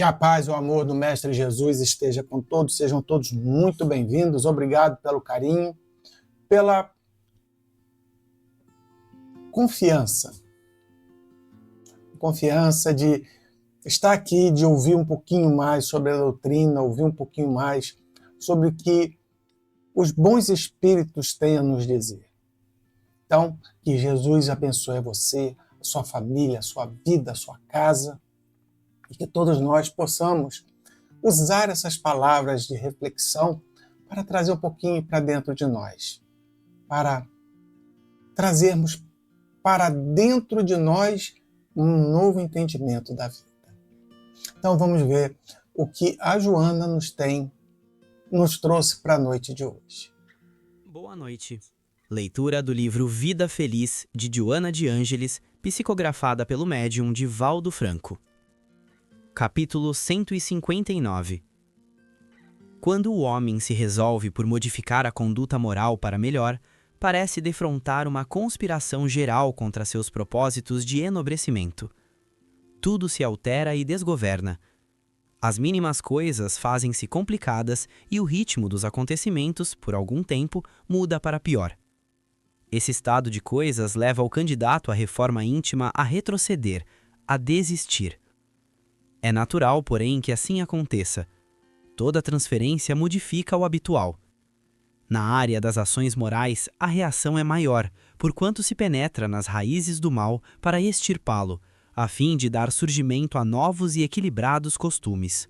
Que a paz e o amor do Mestre Jesus esteja com todos, sejam todos muito bem-vindos. Obrigado pelo carinho, pela confiança de estar aqui, de ouvir um pouquinho mais sobre a doutrina, ouvir um pouquinho mais sobre o que os bons espíritos têm a nos dizer. Então, que Jesus abençoe você, a sua família, a sua vida, a sua casa, e que todos nós possamos usar essas palavras de reflexão para trazer um pouquinho para dentro de nós, para trazermos para dentro de nós um novo entendimento da vida. Então vamos ver o que a Joana nos trouxe para a noite de hoje. Boa noite. Leitura do livro Vida Feliz, de Joana de Ângeles, psicografada pelo médium Divaldo Franco. Capítulo 159. Quando o homem se resolve por modificar a conduta moral para melhor, parece defrontar uma conspiração geral contra seus propósitos de enobrecimento. Tudo se altera e desgoverna. As mínimas coisas fazem-se complicadas e o ritmo dos acontecimentos, por algum tempo, muda para pior. Esse estado de coisas leva o candidato à reforma íntima a retroceder, a desistir. É natural, porém, que assim aconteça. Toda transferência modifica o habitual. Na área das ações morais, a reação é maior, porquanto se penetra nas raízes do mal para extirpá-lo, a fim de dar surgimento a novos e equilibrados costumes.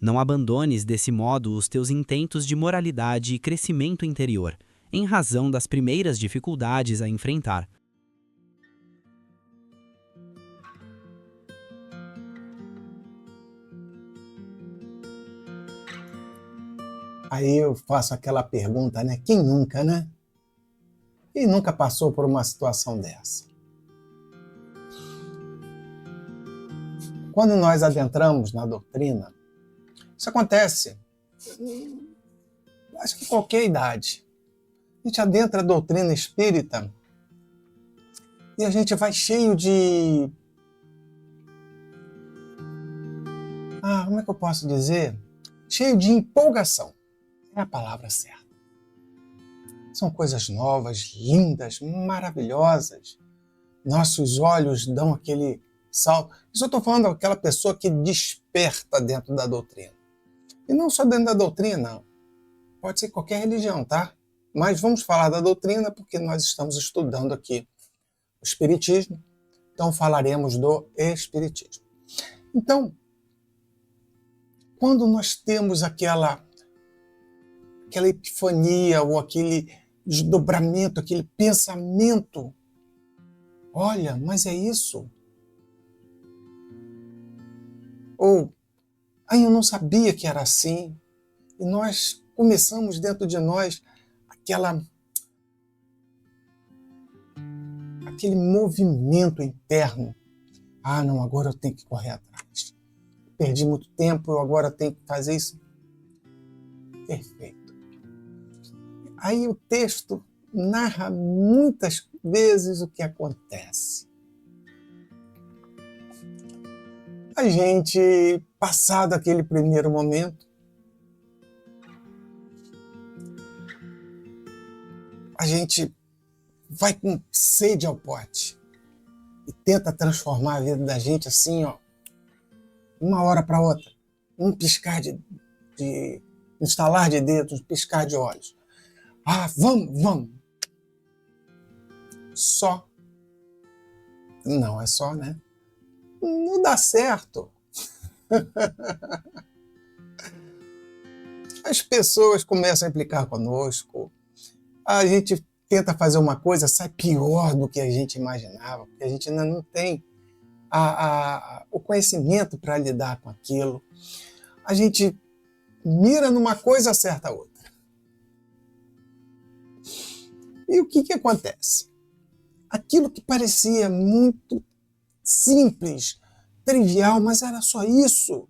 Não abandones desse modo os teus intentos de moralidade e crescimento interior, em razão das primeiras dificuldades a enfrentar. Aí eu faço aquela pergunta, né? Quem nunca, né? Quem nunca passou por uma situação dessa? Quando nós adentramos na doutrina, isso acontece, acho que em qualquer idade. A gente adentra a doutrina espírita e a gente vai cheio de... como é que eu posso dizer? Cheio de empolgação. É a palavra certa. São coisas novas, lindas, maravilhosas. Nossos olhos dão aquele salto. Isso eu estou falando daquela pessoa que desperta dentro da doutrina. E não só dentro da doutrina, pode ser qualquer religião, tá? Mas vamos falar da doutrina porque nós estamos estudando aqui o Espiritismo, então falaremos do Espiritismo. Então, quando nós temos aquela epifania ou aquele desdobramento, aquele pensamento, olha, mas é isso? Ou, eu não sabia que era assim. E nós começamos dentro de nós aquele movimento interno. Não, agora eu tenho que correr atrás. Perdi muito tempo, eu agora tenho que fazer isso. Perfeito. Aí o texto narra muitas vezes o que acontece. A gente, passado aquele primeiro momento, a gente vai com sede ao pote e tenta transformar a vida da gente assim, uma hora para outra. Um piscar um estalar de dedos, um piscar de olhos. Vamos. Só. Não é só, né? Não dá certo. As pessoas começam a implicar conosco. A gente tenta fazer uma coisa, sai pior do que a gente imaginava, porque a gente ainda não tem o conhecimento para lidar com aquilo. A gente mira numa coisa, acerta a outra. E o que acontece? Aquilo que parecia muito simples, trivial, mas era só isso.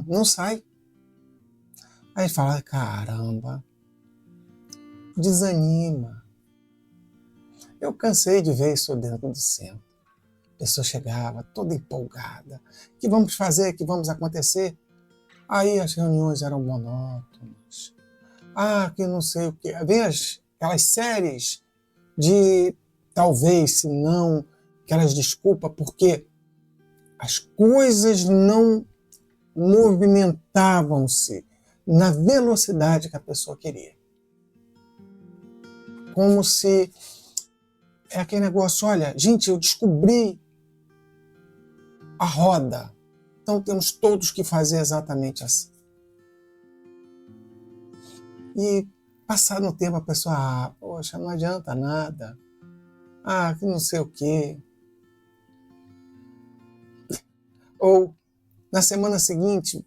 Não sai. Aí fala, caramba, desanima. Eu cansei de ver isso dentro do centro. pessoa chegava toda empolgada. O que vamos fazer? O que vamos acontecer? Aí as reuniões eram monótonas. Que não sei o quê. Vem aquelas séries de talvez, se não, aquelas desculpas, porque as coisas não movimentavam-se na velocidade que a pessoa queria. Como se é aquele negócio, olha, gente, eu descobri a roda, então temos todos que fazer exatamente assim. E passado um tempo a pessoa, poxa, não adianta nada, que não sei o quê. Ou na semana seguinte,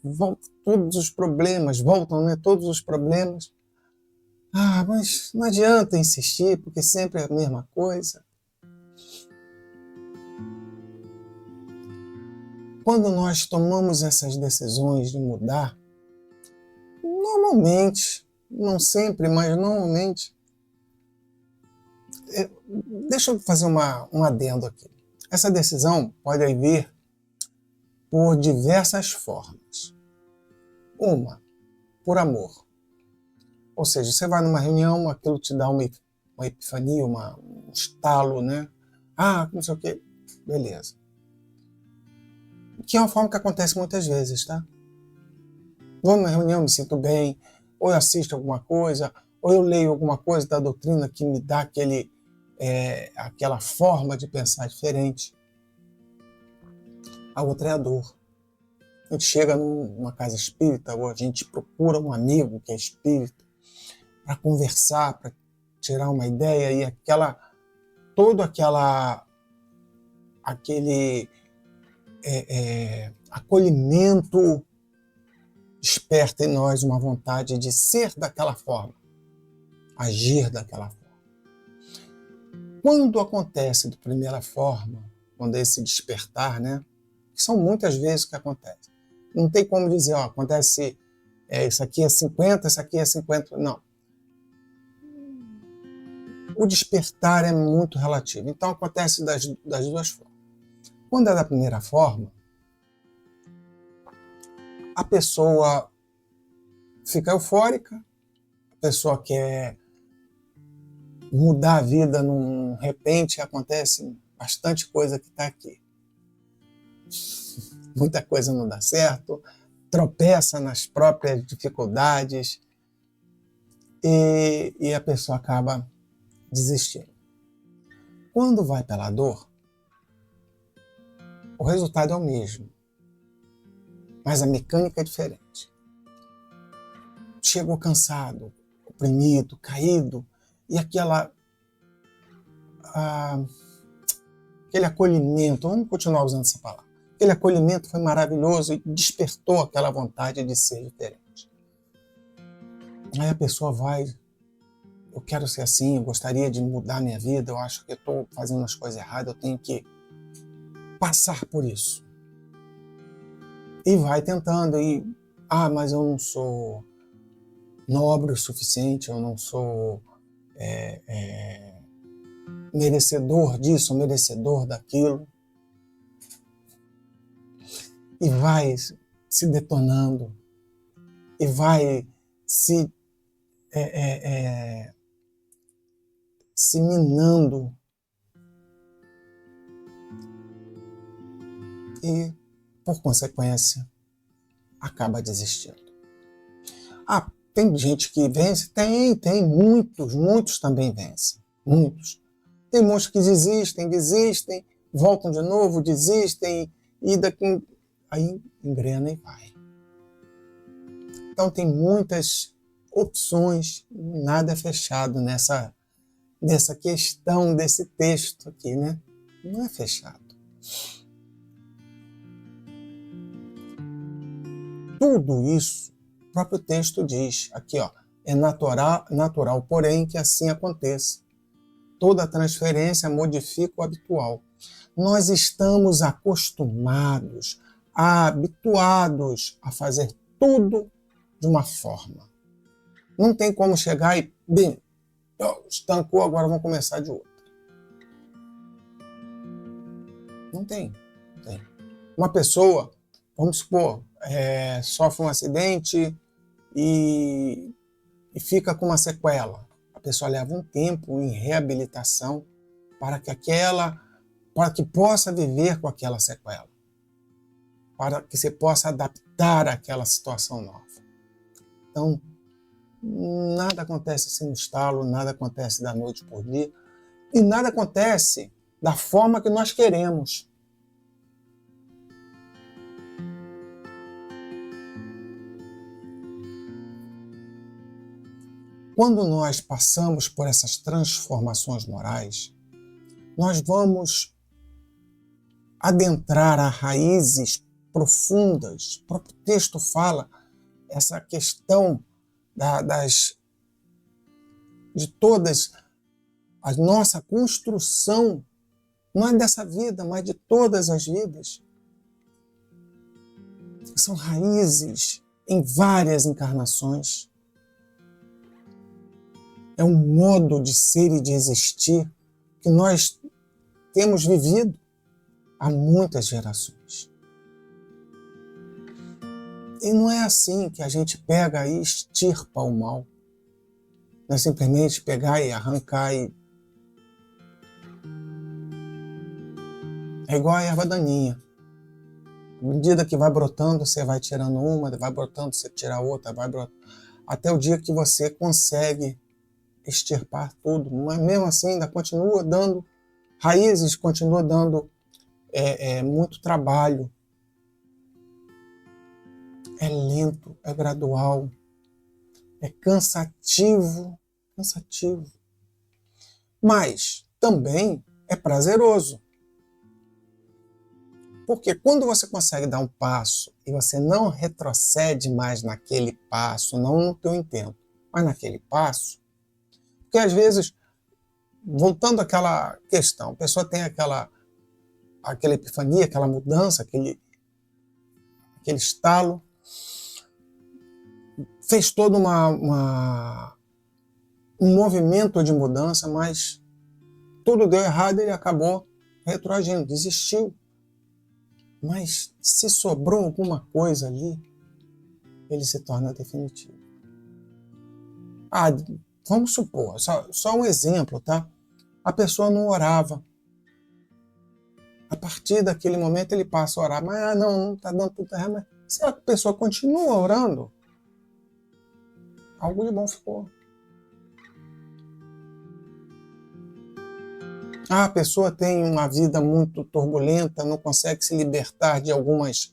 todos os problemas, voltam, né? Todos os problemas. Mas não adianta insistir, porque sempre é a mesma coisa. Quando nós tomamos essas decisões de mudar, normalmente, não sempre, mas normalmente, deixa eu fazer um adendo aqui. Essa decisão pode vir por diversas formas. Uma, por amor. Ou seja, você vai numa reunião, aquilo te dá uma epifania, um estalo, né? Não sei o quê. Beleza. Que é uma forma que acontece muitas vezes, tá? Vou numa reunião, me sinto bem, ou eu assisto alguma coisa, ou eu leio alguma coisa da doutrina que me dá aquela forma de pensar diferente. A outra é a dor. A gente chega numa casa espírita, ou a gente procura um amigo que é espírita, para conversar, para tirar uma ideia, e aquele acolhimento desperta em nós uma vontade de ser daquela forma, agir daquela forma. Quando acontece da primeira forma, quando é esse despertar, né, que são muitas vezes que acontece, não tem como dizer, acontece, isso aqui é 50, isso aqui é 50, não. O despertar é muito relativo, então acontece das duas formas. Quando é da primeira forma, a pessoa fica eufórica, a pessoa quer mudar a vida, de repente acontece bastante coisa que está aqui. Muita coisa não dá certo, tropeça nas próprias dificuldades e a pessoa acaba desistindo. Quando vai pela dor, o resultado é o mesmo, mas a mecânica é diferente. Chegou cansado, oprimido, caído, e aquele acolhimento, vamos continuar usando essa palavra, aquele acolhimento foi maravilhoso e despertou aquela vontade de ser diferente. Aí a pessoa vai, eu quero ser assim, eu gostaria de mudar minha vida, eu acho que eu estou fazendo as coisas erradas, eu tenho que passar por isso. E vai tentando, mas eu não sou nobre o suficiente, eu não sou merecedor disso, merecedor daquilo. E vai se detonando, e vai se minando. E, por consequência, acaba desistindo. Tem gente que vence? Tem. Muitos também vencem. Muitos. Tem muitos que desistem, voltam de novo, desistem, e daqui aí engrena e vai. Então tem muitas opções, nada é fechado nessa questão desse texto aqui, né? Não é fechado. Tudo isso, o próprio texto diz, aqui, é natural, porém, que assim aconteça. Toda transferência modifica o habitual. Nós estamos acostumados, habituados a fazer tudo de uma forma. Não tem como chegar e, estancou, agora vamos começar de outra. Não tem. Não tem. Uma pessoa, vamos supor, sofre um acidente e fica com uma sequela. A pessoa leva um tempo em reabilitação para que possa viver com aquela sequela, para que você possa adaptar àquela situação nova. Então, nada acontece assim no estalo, nada acontece da noite por dia, e nada acontece da forma que nós queremos. Quando nós passamos por essas transformações morais, nós vamos adentrar a raízes profundas. O próprio texto fala essa questão de todas a nossa construção, não é dessa vida, mas de todas as vidas. São raízes em várias encarnações. É um modo de ser e de existir que nós temos vivido há muitas gerações. E não é assim que a gente pega e extirpa o mal. Não é simplesmente pegar e arrancar e... É igual a erva daninha. À medida que vai brotando, você vai tirando uma, vai brotando, você tira outra, vai brotando, até o dia que você consegue extirpar tudo. Mas mesmo assim ainda continua dando raízes, continua dando muito trabalho. É lento, é gradual, é cansativo, mas também é prazeroso. Porque quando você consegue dar um passo e você não retrocede mais naquele passo, não no teu intento, mas naquele passo, porque às vezes, voltando àquela questão, a pessoa tem aquela epifania, aquela mudança, aquele estalo, fez todo um movimento de mudança, mas tudo deu errado e ele acabou retroagindo, desistiu. Mas se sobrou alguma coisa ali, ele se torna definitivo. Vamos supor, só um exemplo, tá? A pessoa não orava. A partir daquele momento ele passa a orar. Mas não está dando tudo errado. Mas se a pessoa continua orando, algo de bom ficou. A pessoa tem uma vida muito turbulenta, não consegue se libertar de algumas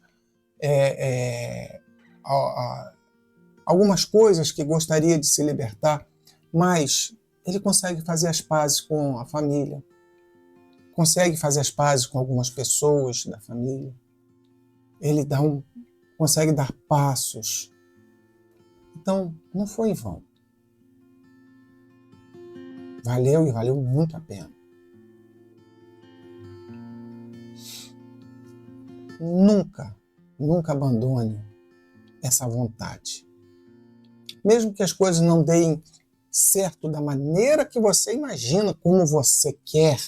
coisas que gostaria de se libertar, mas ele consegue fazer as pazes com a família, consegue fazer as pazes com algumas pessoas da família, ele consegue dar passos. Então, não foi em vão. Valeu e valeu muito a pena. Nunca abandone essa vontade. Mesmo que as coisas não deem certo da maneira que você imagina, como você quer,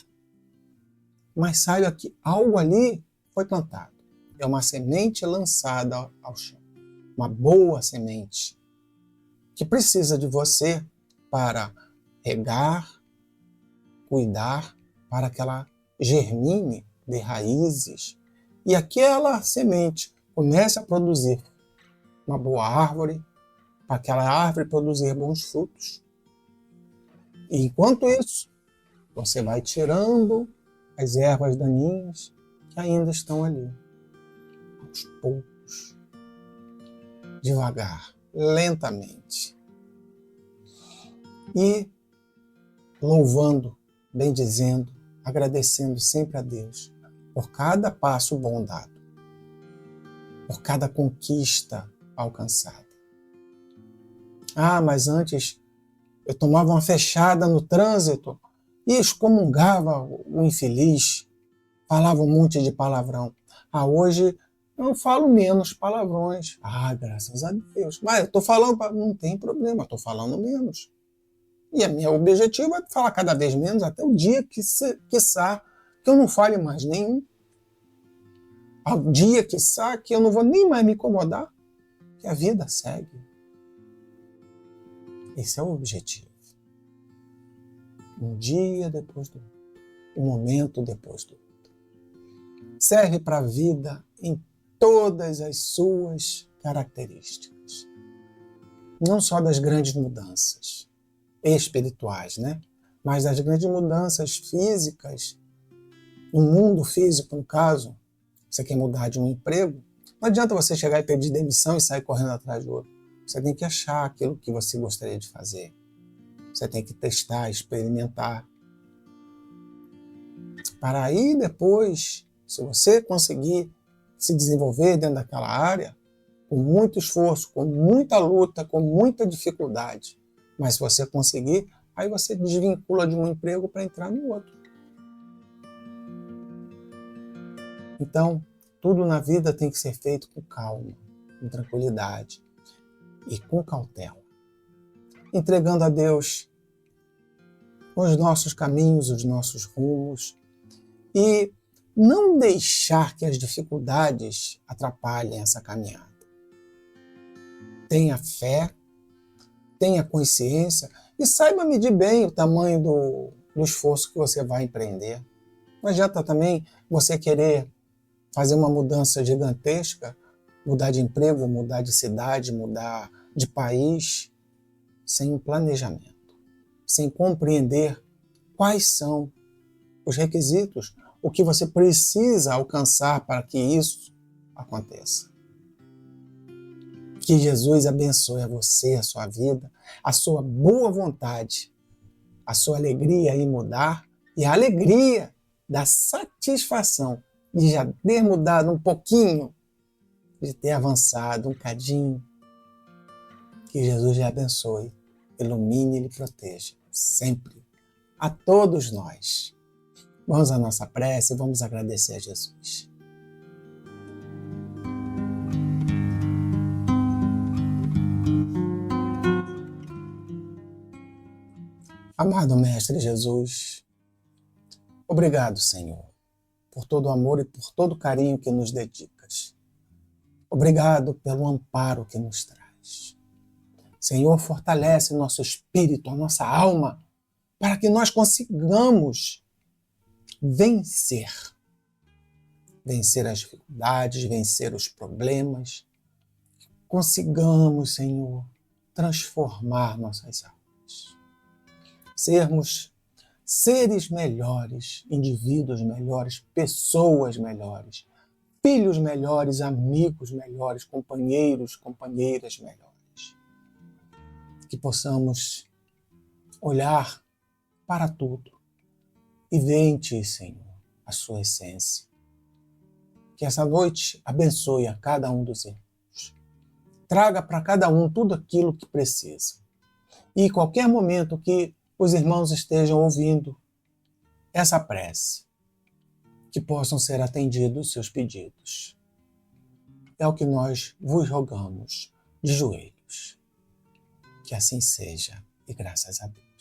mas saiba que algo ali foi plantado. É uma semente lançada ao chão. Uma boa semente que precisa de você para regar, cuidar, para que ela germine, dê raízes, e aquela semente comece a produzir uma boa árvore, para aquela árvore produzir bons frutos. E enquanto isso, você vai tirando as ervas daninhas que ainda estão ali, aos poucos, devagar, lentamente. E louvando, bendizendo, agradecendo sempre a Deus por cada passo bom dado, por cada conquista alcançada. Mas antes eu tomava uma fechada no trânsito e excomungava o infeliz, falava um monte de palavrão. Hoje eu falo menos palavrões. Graças a Deus. Mas eu estou falando, não tem problema, eu estou falando menos. E meu objetivo é falar cada vez menos até o dia quiçá, que eu não fale mais nenhum. Ao dia que saque, eu não vou nem mais me incomodar, que a vida segue. Esse é o objetivo. Um dia depois do outro, um momento depois do outro. Serve para a vida em todas as suas características. Não só das grandes mudanças espirituais, né? Mas das grandes mudanças físicas, no mundo físico, no caso. Você quer mudar de um emprego, não adianta você chegar e pedir demissão e sair correndo atrás do outro. Você tem que achar aquilo que você gostaria de fazer. Você tem que testar, experimentar. Para aí depois, se você conseguir se desenvolver dentro daquela área, com muito esforço, com muita luta, com muita dificuldade, mas se você conseguir, aí você desvincula de um emprego para entrar no outro. Então, tudo na vida tem que ser feito com calma, com tranquilidade e com cautela. Entregando a Deus os nossos caminhos, os nossos rumos e não deixar que as dificuldades atrapalhem essa caminhada. Tenha fé, tenha consciência e saiba medir bem o tamanho do esforço que você vai empreender. Não adianta também você querer fazer uma mudança gigantesca, mudar de emprego, mudar de cidade, mudar de país, sem um planejamento, sem compreender quais são os requisitos, o que você precisa alcançar para que isso aconteça. Que Jesus abençoe a você, a sua vida, a sua boa vontade, a sua alegria em mudar e a alegria da satisfação de já ter mudado um pouquinho, de ter avançado um cadinho. Que Jesus lhe abençoe, ilumine e lhe proteja sempre, a todos nós. Vamos à nossa prece e vamos agradecer a Jesus. Amado Mestre Jesus, obrigado, Senhor, por todo o amor e por todo o carinho que nos dedicas. Obrigado pelo amparo que nos traz. Senhor, fortalece nosso espírito, a nossa alma, para que nós consigamos vencer as dificuldades, vencer os problemas. Consigamos, Senhor, transformar nossas almas. Sermos seres melhores, indivíduos melhores, pessoas melhores, filhos melhores, amigos melhores, companheiros, companheiras melhores. Que possamos olhar para tudo e ver em Ti, Senhor, a sua essência. Que essa noite abençoe a cada um dos irmãos. Traga para cada um tudo aquilo que precisa. E em qualquer momento que os irmãos estejam ouvindo essa prece, que possam ser atendidos os seus pedidos. É o que nós vos rogamos de joelhos. Que assim seja, e graças a Deus.